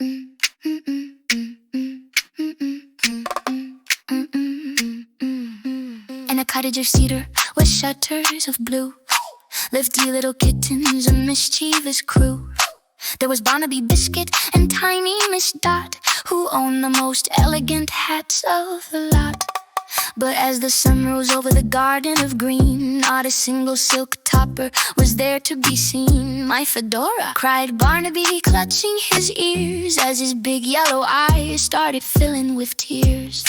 In a cottage of cedar with shutters of blue lived three little kittens, a mischievous crew. There was Barnaby, Biscuit, and tiny Miss Dot, who owned the most elegant hats of the lot. But as the sun rose over the garden of green, not a single silk topper was there to be seen. "My fedora!" cried Barnaby, clutching his ears, as his big yellow eyes started filling with tears.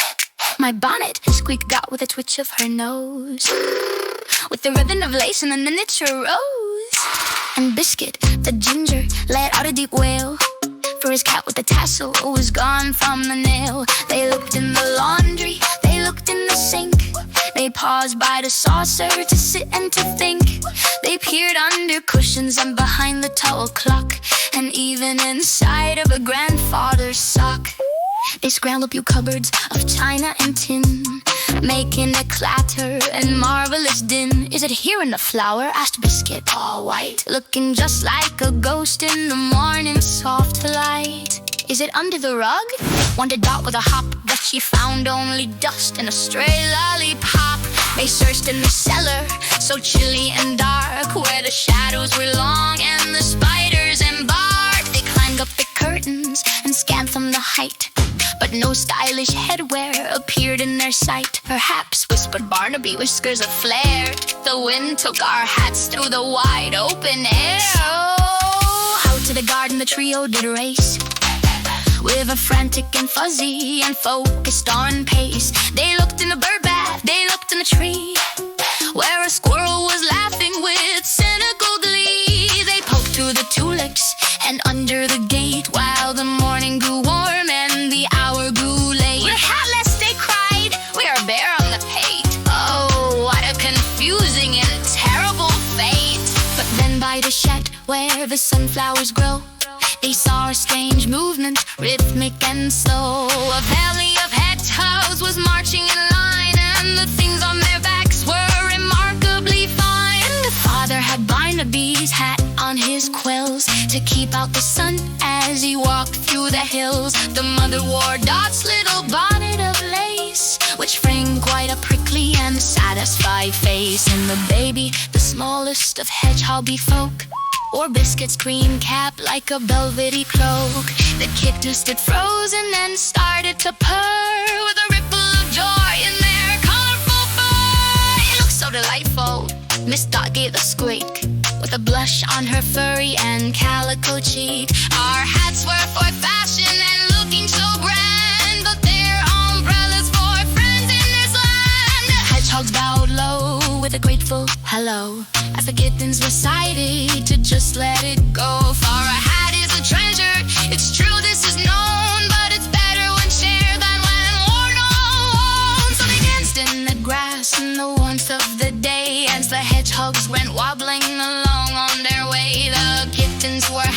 "My bonnet!" squeaked Dot with a twitch of her nose, with the ribbon of lace and the miniature rose. And Biscuit, the ginger, let out a deep wail, for his cap with the tassel was gone from the nail. They looked in the laundry, they looked in the sink, they paused by the saucer to sit and to think. They peered under cushions and behind the tall clock, and even inside of a grandfather's sock. They scrambled through cupboards of china and tin, making a clatter and marvelous din. "Is it here in the flour?" asked Biscuit, all white, looking just like a ghost in the morning soft light. "Is it under the rug?" wondered Dot with a hop, but she found only dust and a stray lollipop. They searched in the cellar, so chilly and dark, where the shadows were long and the spiders embarked. They climbed up the curtains and scanned from the height, but no stylish headwear appeared in their sight. "Perhaps," whispered Barnaby, whiskers aflare, "the wind took our hats through the wide open air." Oh, out to the garden the trio did race, with a frantic and fuzzy and focused on pace. They looked in the bird bath, they looked in the tree, where a squirrel was laughing with cynical glee. They poked through the tulips and under the gate, while the morning grew warm and the hour grew late. "We're hatless," they cried, "we are bare on the pate." Oh, what a confusing and terrible fate. But then by the shed where the sunflowers grow, they saw a strange movement, rhythmic and slow. A valley of hedgehogs was marching in line, and the things on their backs were remarkably fine. The father had Barnaby's hat on his quills to keep out the sun as he walked through the hills. The mother wore Dot's little bonnet of lace, which framed quite a prickly and satisfied face. And the baby, the smallest of hedgehoggy folk, wore Biscuit's green cap like a velvety cloak. The kitten stood frozen and started to purr, with a ripple of joy in their colorful fur. It looked so delightful, Miss Dot gave a squeak, with a blush on her furry and calico cheek. "Our hats were for fashion and looking so grand, but they're umbrellas for friends in this land." The hedgehogs bowed low with a grateful hello, as the kittens were sighted to just let it go. For a hat is a treasure, it's true this is known, but it's better when shared than when worn alone. So they danced in the grass in the warmth of the day, as the hedgehogs went wobbling along on their way. The kittens were